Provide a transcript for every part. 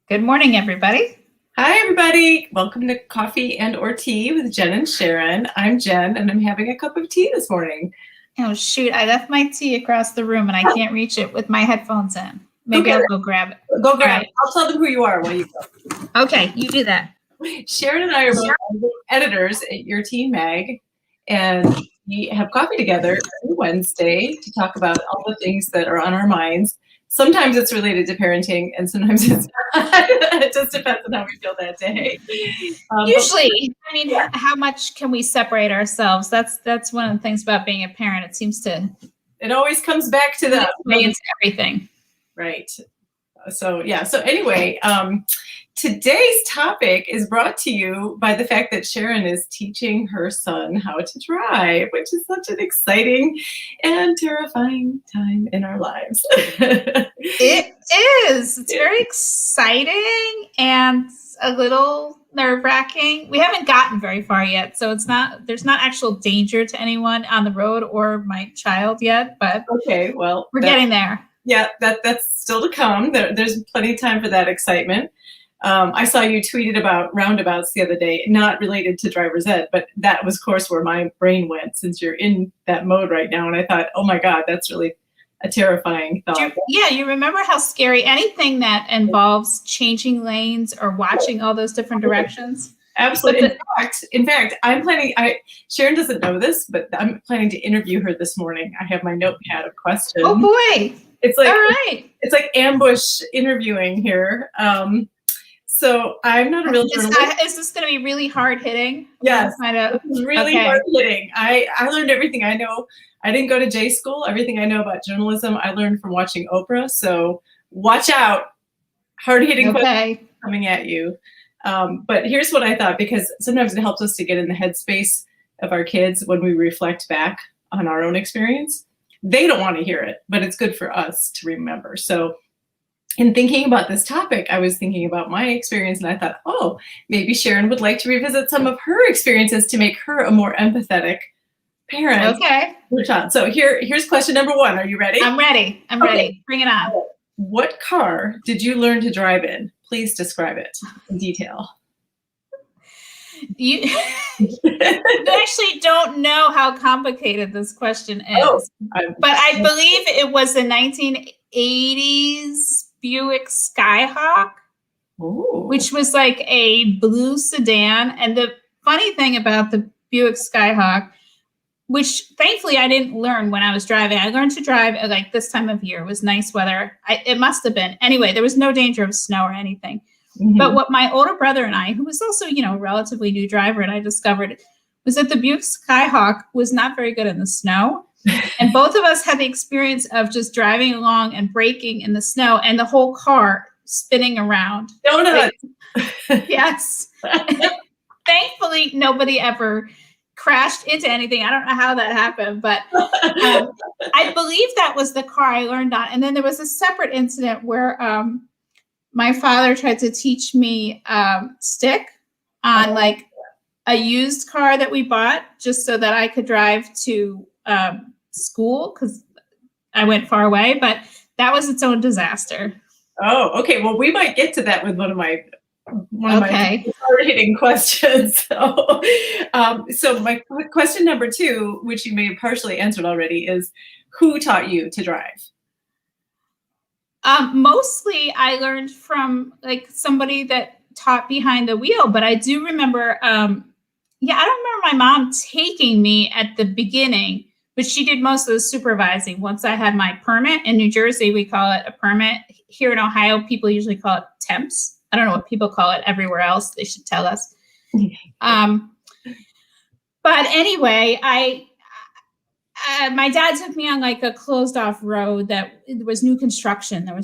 Good morning, everybody. Hi, everybody. Welcome to Coffee and or Tea with Jen and Sharon. I'm Jen, and I'm having a cup of tea this morning. Oh, shoot. I left my tea across the room, and I can't reach it with my headphones in. Maybe I'll go grab it. Go grab it. I'll tell them who you are while you go. Okay, you do that. Sharon and I are both editors at Your Teen Mag, and we have coffee together every Wednesday to talk about all the things that are on our minds. Sometimes it's related to parenting, and sometimes it's not. It just depends on how we feel that day. Usually, how much can we separate ourselves? That's one of the things about being a parent. It seems to. It always comes back to that. Into everything. Right. So anyway, today's topic is brought to you by the fact that Sharon is teaching her son how to drive, which is such an exciting and terrifying time in our lives. It is. It's very exciting and a little nerve-wracking. We haven't gotten very far yet, so there's not actual danger to anyone on the road or my child yet, but okay, well, we're getting there. Yeah, that's still to come. There's plenty of time for that excitement. I saw you tweeted about roundabouts the other day, not related to driver's ed, but that was, of course, where my brain went since you're in that mode right now. And I thought, oh my God, that's really a terrifying thought. You remember how scary anything that involves changing lanes or watching all those different directions? Absolutely. In fact, I'm planning, Sharon doesn't know this, but I'm planning to interview her this morning. I have my notepad of questions. Oh boy. It's like, all right. It's like ambush interviewing here. So I'm not a real journalist. Is this going to be really hard hitting? Yes, it's really hard hitting. I learned everything I know. I didn't go to J school. Everything I know about journalism, I learned from watching Oprah. So watch out, hard hitting questions coming at you. But here's what I thought, because sometimes it helps us to get in the headspace of our kids when we reflect back on our own experience. They don't want to hear it, but it's good for us to remember. So in thinking about this topic, I was thinking about my experience, and I thought, oh, maybe Sharon would like to revisit some of her experiences to make her a more empathetic parent. Okay. So here's question number one. Are you ready? I'm ready. I'm ready. Bring it on. What car did you learn to drive in? Please describe it in detail. You actually don't know how complicated this question is, but I believe it was a 1980s Buick Skyhawk, which was like a blue sedan. And the funny thing about the Buick Skyhawk, which thankfully I didn't learn when I was driving. I learned to drive at like this time of year. It was nice weather. It must have been. Anyway, there was no danger of snow or anything. Mm-hmm. But what my older brother and I, who was also, a relatively new driver, and I discovered was that the Buick Skyhawk was not very good in the snow. And both of us had the experience of just driving along and braking in the snow and the whole car spinning around. Donut. Yes. Thankfully, nobody ever crashed into anything. I don't know how that happened, but I believe that was the car I learned on. And then there was a separate incident where my father tried to teach me stick on like a used car that we bought just so that I could drive to school because I went far away, but that was its own disaster. Oh, okay. Well, we might get to that with one of my hard-hitting questions. So my question number two, which you may have partially answered already, is who taught you to drive? Mostly I learned from like somebody that taught behind the wheel, but I do remember, I don't remember my mom taking me at the beginning, but she did most of the supervising. Once I had my permit in New Jersey, we call it a permit. Here in Ohio, people usually call it temps. I don't know what people call it everywhere else. They should tell us. But anyway, my dad took me on like a closed off road that there was new construction. There were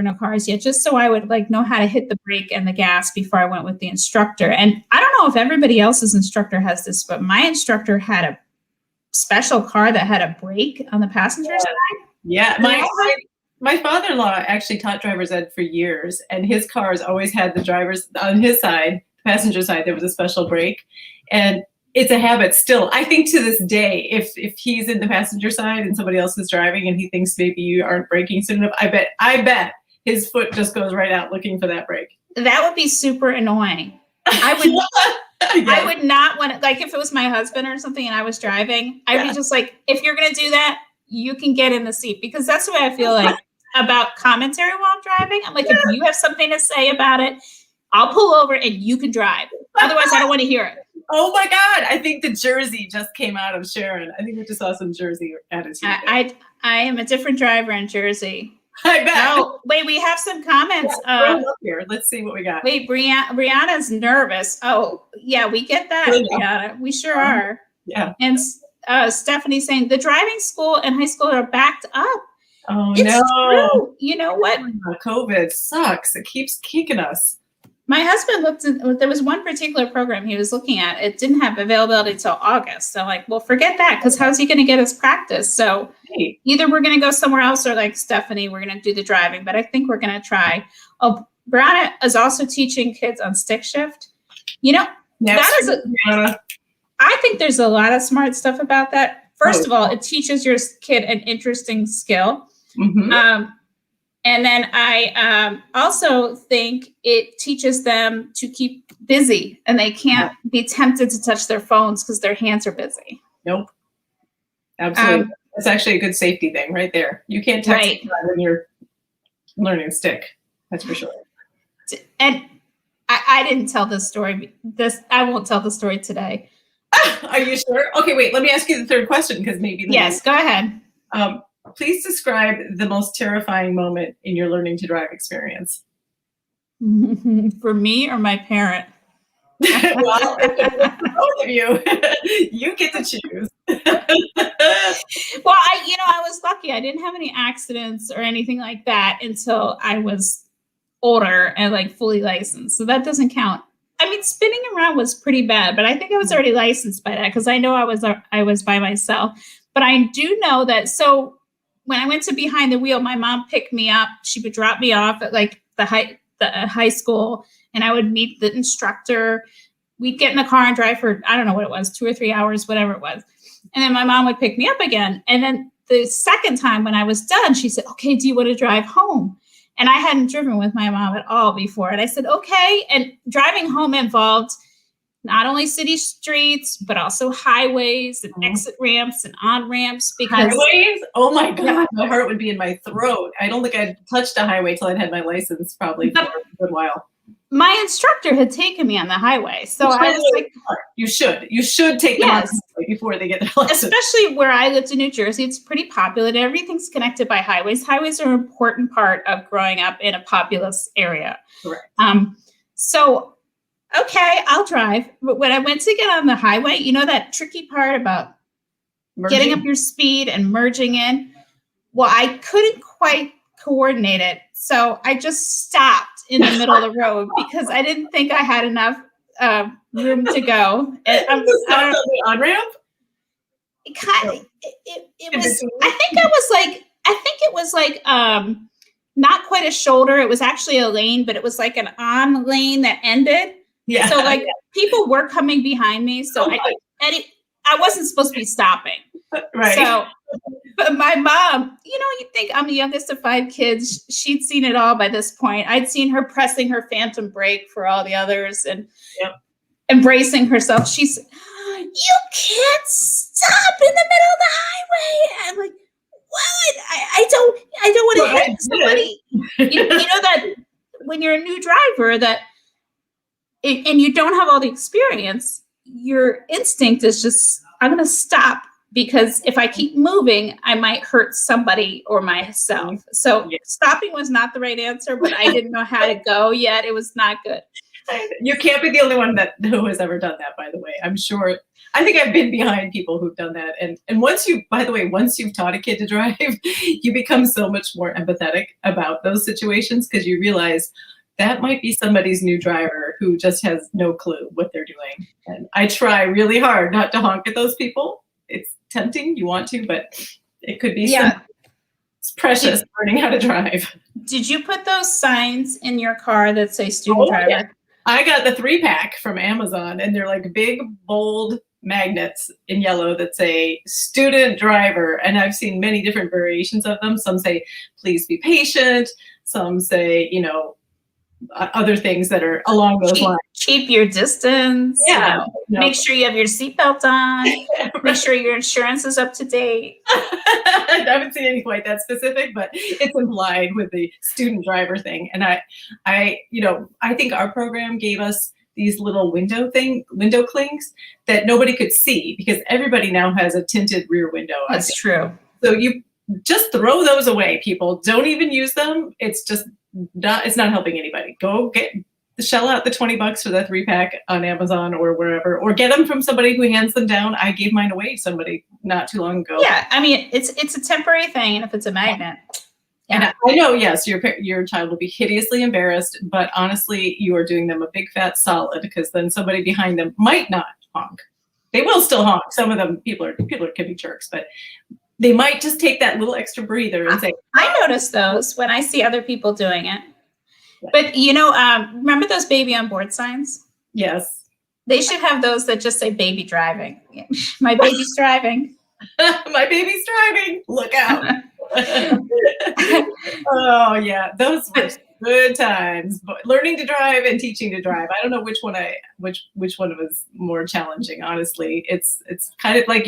no cars yet, just so I would like know how to hit the brake and the gas before I went with the instructor. And I don't know if everybody else's instructor has this, but my instructor had a special car that had a brake on the passenger side. Yeah. My father-in-law actually taught driver's ed for years, and his cars always had the drivers on his side, passenger side, there was a special brake. And it's a habit still. I think to this day, if he's in the passenger side and somebody else is driving and he thinks maybe you aren't braking soon enough, I bet his foot just goes right out looking for that brake. That would be super annoying. I would yes. I would not want to, like if it was my husband or something and I was driving, I'd be just like, if you're going to do that, you can get in the seat, because that's the way I feel like about commentary while I'm driving. I'm like, if you have something to say about it, I'll pull over and you can drive. Otherwise, I don't want to hear it. Oh my God. I think the Jersey just came out of Sharon. I think we just saw some Jersey attitude. I am a different driver in Jersey. I bet. Oh, wait, we have some comments. Yeah, up here. Let's see what we got. Wait, Brianna's nervous. Oh, yeah, we get that, Brianna. We sure are. Yeah. And Stephanie's saying the driving school and high school are backed up. Oh, it's true. You know what? COVID sucks. It keeps kicking us. My husband looked at, there was one particular program he was looking at. It didn't have availability until August. So like, well, forget that, because how's he going to get his practice? So either we're going to go somewhere else, or like Stephanie, we're going to do the driving. But I think we're going to try. Oh, Brianna is also teaching kids on stick shift. You know, that is I think there's a lot of smart stuff about that. First of all, it teaches your kid an interesting skill. Mm-hmm. And then I also think it teaches them to keep busy, and they can't be tempted to touch their phones because their hands are busy. Nope. Absolutely. That's actually a good safety thing right there. You can't touch when you're learning stick. That's for sure. And I didn't tell this story. I won't tell the story today. Are you sure? Okay, wait. Let me ask you the third question, because maybe. Yes, go ahead. Please describe the most terrifying moment in your learning to drive experience. For me or my parent? Well, both of you. You get to choose. Well, I was lucky. I didn't have any accidents or anything like that until I was older and like fully licensed. So that doesn't count. I mean, spinning around was pretty bad, but I think I was already licensed by that, because I know I was by myself. But I do know that. So when I went to behind the wheel, my mom picked me up. She would drop me off at like the high school, and I would meet the instructor. We'd get in the car and drive for, I don't know what it was, 2 or 3 hours, whatever it was. And then my mom would pick me up again. And then the second time when I was done, she said, okay, do you want to drive home? And I hadn't driven with my mom at all before. And I said, okay. And driving home involved not only city streets, but also highways and exit ramps and on ramps. Because highways? Oh my God, my heart would be in my throat. I don't think I'd touched a highway till I'd had my license probably for a good while. My instructor had taken me on the highway. So I was like, you should take them on the highway before they get their license. Especially where I lived in New Jersey, it's pretty populated. Everything's connected by highways. Highways are an important part of growing up in a populous area. Correct. So okay, I'll drive. But when I went to get on the highway, you know that tricky part about getting up your speed and merging in? Well, I couldn't quite coordinate it. So I just stopped in the middle of the road because I didn't think I had enough room to go. And on the on-ramp? It kind of, it was, I think it was like not quite a shoulder. It was actually a lane, but it was like an on lane that ended. Yeah. So like people were coming behind me. So I wasn't supposed to be stopping. Right. So, but my mom, you'd think I'm the youngest of 5 kids. She'd seen it all by this point. I'd seen her pressing her phantom brake for all the others and embracing herself. She said, you can't stop in the middle of the highway. I'm like, what? I don't want to hit somebody. You know that when you're a new driver and you don't have all the experience, your instinct is just, I'm going to stop, because if I keep moving, I might hurt somebody or myself. So stopping was not the right answer, but I didn't know how to go yet. It was not good. You can't be the only one who has ever done that, by the way. I'm sure. I think I've been behind people who've done that. And once you've taught a kid to drive, you become so much more empathetic about those situations, because you realize that might be somebody's new driver who just has no clue what they're doing. And I try really hard not to honk at those people. It's tempting, you want to, but it could be it's precious learning how to drive. Did you put those signs in your car that say student driver? Yeah. I got the 3-pack from Amazon, and they're like big, bold magnets in yellow that say student driver. And I've seen many different variations of them. Some say, please be patient. Some say, you know, other things that are along those lines. Keep your distance. Yeah. Make sure you have your seatbelt on. Right. Make sure your insurance is up to date. I haven't seen anything like that specific, but it's implied with the student driver thing. And I think our program gave us these little window clings that nobody could see because everybody now has a tinted rear window. That's true. So you just throw those away, people. Don't even use them. It's not helping anybody. Go shell out the $20 for the 3-pack on Amazon or wherever, or get them from somebody who hands them down. I gave mine away to somebody not too long ago. Yeah, I mean, it's a temporary thing, and if it's a magnet. Yeah. And I know, yes, your child will be hideously embarrassed, but honestly, you are doing them a big fat solid because then somebody behind them might not honk. They will still honk. Some of them, people can be jerks, but they might just take that little extra breather and say. I notice those when I see other people doing it. But, remember those baby on board signs? Yes. They should have those that just say baby driving. My baby's driving. My baby's driving. Look out. Oh, yeah. Those were good times. But learning to drive and teaching to drive. I don't know which one was more challenging, honestly. It's kind of like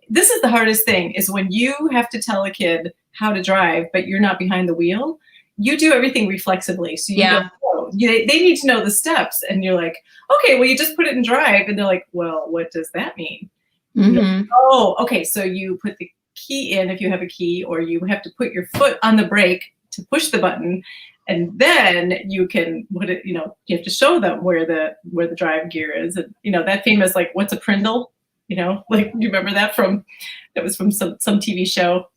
this is the hardest thing is when you have to tell a kid how to drive, but you're not behind the wheel. You do everything reflexively. So they need to know the steps. And you're like, okay, well, you just put it in drive. And they're like, well, what does that mean? Mm-hmm. Like, oh, okay. So you put the key in if you have a key, or you have to put your foot on the brake to push the button. And then you can put it, you have to show them where the drive gear is. And, that famous, like, what's a prindle? Like, you remember that was from some TV show,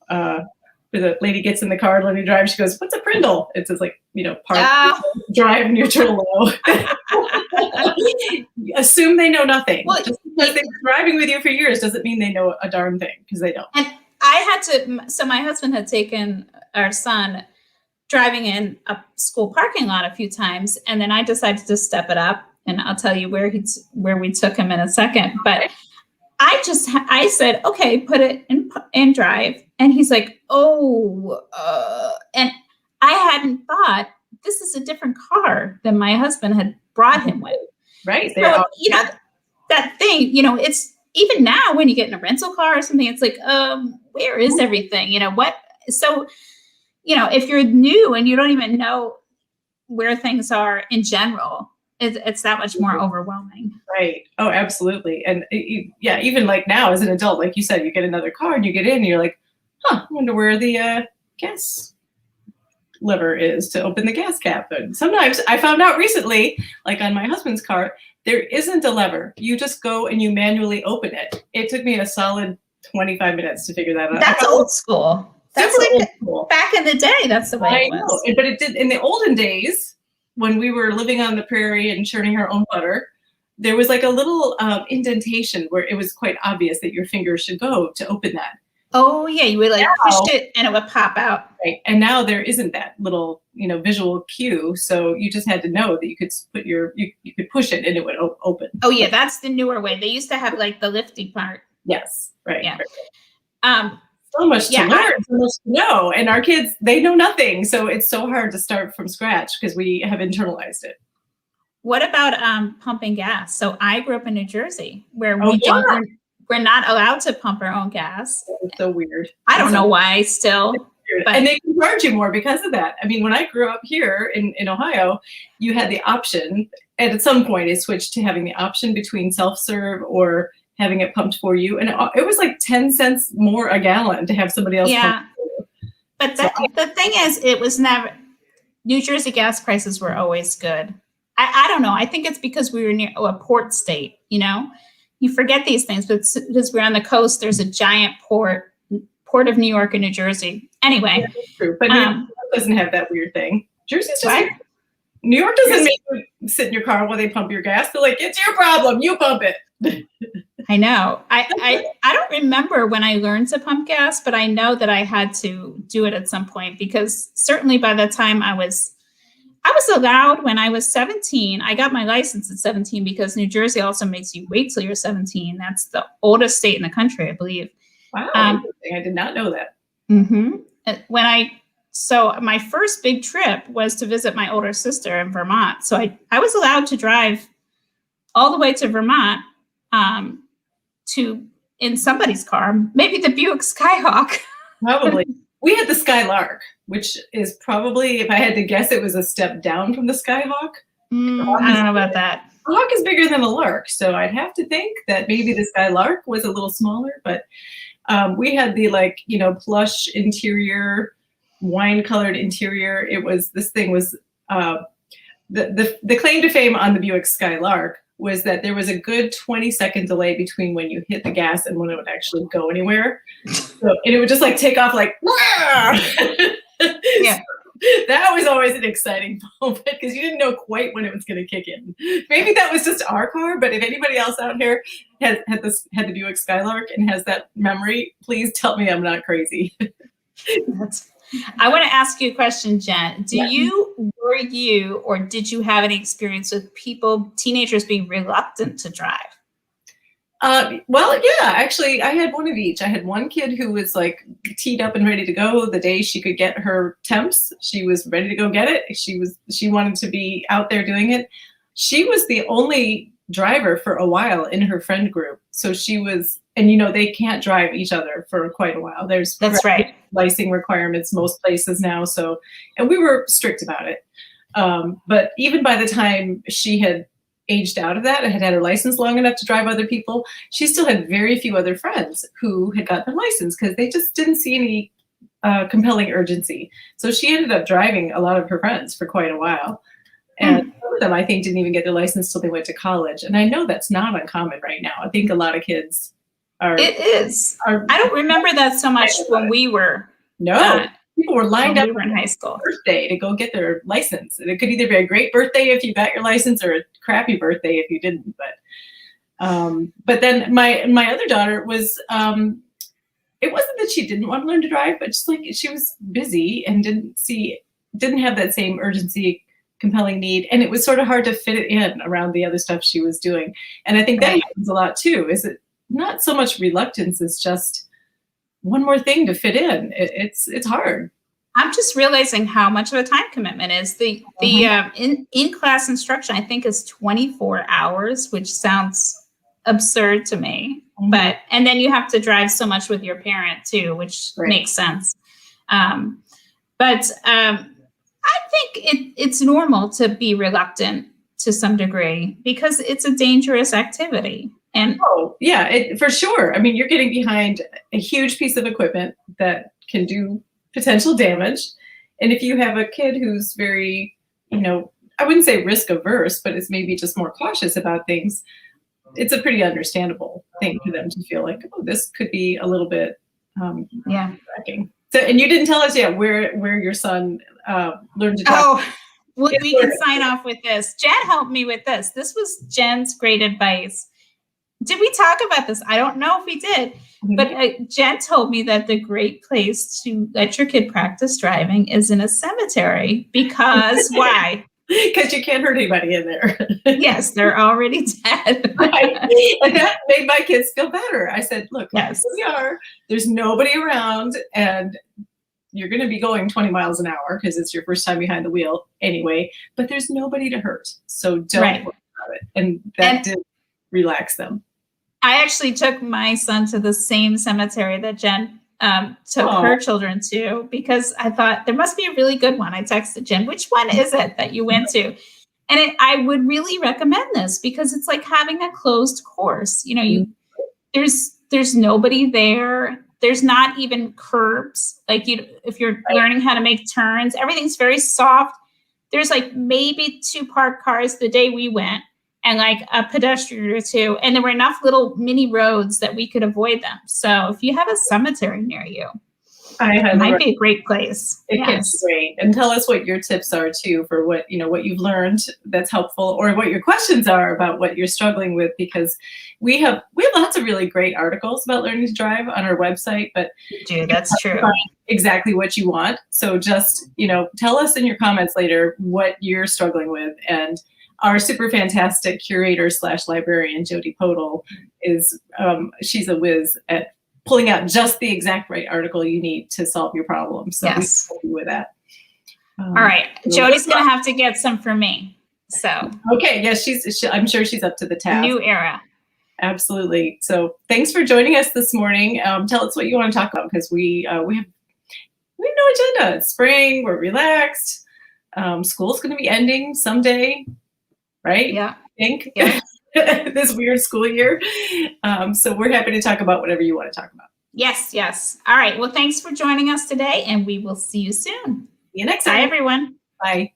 where the lady gets in the car, learning to drive. She goes, "What's a prindle?" It says, like, park, drive, neutral, low. Assume they know nothing. Well, just because they've been driving with you for years doesn't mean they know a darn thing, because they don't. And I had to. So my husband had taken our son driving in a school parking lot a few times, and then I decided to step it up. And I'll tell you where we took him in a second, but. I said, okay, put it in drive. And he's like, and I hadn't thought this is a different car than my husband had brought him with. Right. So, that thing, it's even now when you get in a rental car or something, it's like, where is everything? What? So, if you're new and you don't even know where things are in general, it's that much more overwhelming. Right. Oh, absolutely. And even like now as an adult, like you said, you get another car and you get in and you're like, I wonder where the gas lever is to open the gas cap. And sometimes I found out recently, like on my husband's car, there isn't a lever. You just go and you manually open it. It took me a solid 25 minutes to figure that out. That's old school. That's like old school. Back in the day, that's the way it was. Know. But it did in the olden days, when we were living on the prairie and churning our own butter, there was like a little indentation where it was quite obvious that your finger should go to open that. Oh yeah, you would push it and it would pop out. Right, and now there isn't that little visual cue, so you just had to know that you could put you could push it and it would open. Oh yeah, that's the newer way. They used to have like the lifty part. Yes, right. Yeah. Right. So much to learn, so much to know. And our kids, they know nothing. So it's so hard to start from scratch because we have internalized it. What about pumping gas? So I grew up in New Jersey where we're not allowed to pump our own gas. It's so weird. I don't know why still. But, and they can charge you more because of that. I mean, when I grew up here in Ohio, you had the option, and at some point it switched to having the option between self-serve or having it pumped for you. And it was like 10 cents more a gallon to have somebody else pump for you. But the thing is, it was never, New Jersey gas prices were always good. I don't know. I think it's because we were near a port state, You forget these things, but because we're on the coast, there's a giant port of New York and New Jersey. Anyway. Yeah, that's true. But New York doesn't have that weird thing. Jersey's just weird. New York doesn't make you sit in your car while they pump your gas. They're like, it's your problem. You pump it. I know. I don't remember when I learned to pump gas, but I know that I had to do it at some point because certainly by the time I was allowed when I was 17. I got my license at 17 because New Jersey also makes you wait till you're 17. That's the oldest state in the country, I believe. Wow. I did not know that. Mm-hmm. When I so my first big trip was to visit my older sister in Vermont. So I was allowed to drive all the way to Vermont in somebody's car, maybe the Buick Skyhawk. Probably. We had the Skylark, which is probably, if I had to guess, it was a step down from the Skyhawk. I don't know about that. A hawk is bigger than a lark, so I'd have to think that maybe the Skylark was a little smaller, but we had the plush interior, wine-colored interior. This thing was the claim to fame on the Buick Skylark was that there was a good 20-second delay between when you hit the gas and when it would actually go anywhere. And it would just take off yeah. That was always an exciting moment because you didn't know quite when it was going to kick in. Maybe that was just our car, but if anybody else out here had the Buick Skylark and has that memory, please tell me I'm not crazy. I want to ask you a question, Jen. Did you have any experience with teenagers being reluctant to drive? Well, yeah, actually, I had one of each. I had one kid who was teed up and ready to go the day she could get her temps. She was ready to go get it. She wanted to be out there doing it. She was the only driver for a while in her friend group. So she was, and they can't drive each other for quite a while. That's right. Licensing requirements most places now. So, and we were strict about it. But even by the time she had aged out of that and had her license long enough to drive other people, she still had very few other friends who had got their license because they just didn't see any compelling urgency. So she ended up driving a lot of her friends for quite a while. And some of them, I think, didn't even get their license till they went to college. And I know that's not uncommon right now. I think a lot of kids are. It is. I don't remember that so much when we were. No. People were lined up in high school birthday to go get their license. And it could either be a great birthday if you got your license or a crappy birthday if you didn't. But then my other daughter was, it wasn't that she didn't want to learn to drive, but just she was busy and didn't have that same urgency, compelling need. And it was sort of hard to fit it in around the other stuff she was doing. And I think that happens a lot too, is it not so much reluctance, it's just one more thing to fit in. It's hard. I'm just realizing how much of a time commitment is. The in-class instruction, I think, is 24 hours, which sounds absurd to me. But and then you have to drive so much with your parent too, which makes sense. But I think it's normal to be reluctant to some degree because it's a dangerous activity. And for sure. I mean, you're getting behind a huge piece of equipment that can do potential damage. And if you have a kid who's very, I wouldn't say risk averse, but is maybe just more cautious about things, it's a pretty understandable thing for them to feel like, oh, this could be a little bit wrecking. So, and you didn't tell us yet where your son learned to drive. Oh, well, we can sign off with this. Jen helped me with this. This was Jen's great advice. Did we talk about this? I don't know if we did, but Jen told me that the great place to let your kid practice driving is in a cemetery because why? Because you can't hurt anybody in there. Yes, they're already dead. And that made my kids feel better. I said, look, here we are. There's nobody around, and you're going to be going 20 miles an hour because it's your first time behind the wheel anyway, but there's nobody to hurt. So don't worry about it. And that did relax them. I actually took my son to the same cemetery that Jen took her children to because I thought there must be a really good one. I texted Jen, which one is it that you went to? And I would really recommend this because it's like having a closed course. There's nobody there. There's not even curbs. If you're learning how to make turns, everything's very soft. There's maybe 2 parked cars the day we went. And a pedestrian or 2. And there were enough little mini roads that we could avoid them. So if you have a cemetery near you, it might be a great place. It gets great. And tell us what your tips are too for what you've learned that's helpful, or what your questions are about what you're struggling with, because we have lots of really great articles about learning to drive on our website, but that's true. Exactly what you want. So just, tell us in your comments later what you're struggling with. And our super fantastic curator / librarian, Jody Podol, is she's a whiz at pulling out just the exact right article you need to solve your problem. So yes. we can help you with that. All right. Jody's going to have to get some for me. So. Okay. Yes, I'm sure she's up to the task. New era. Absolutely. So thanks for joining us this morning. Tell us what you want to talk about, because we have no agenda. It's spring. We're relaxed. School's going to be ending someday, right? Yeah. I think. Yeah. This weird school year. So we're happy to talk about whatever you want to talk about. Yes. Yes. All right. Well, thanks for joining us today, and we will see you soon. See you next time. Bye, everyone. Bye.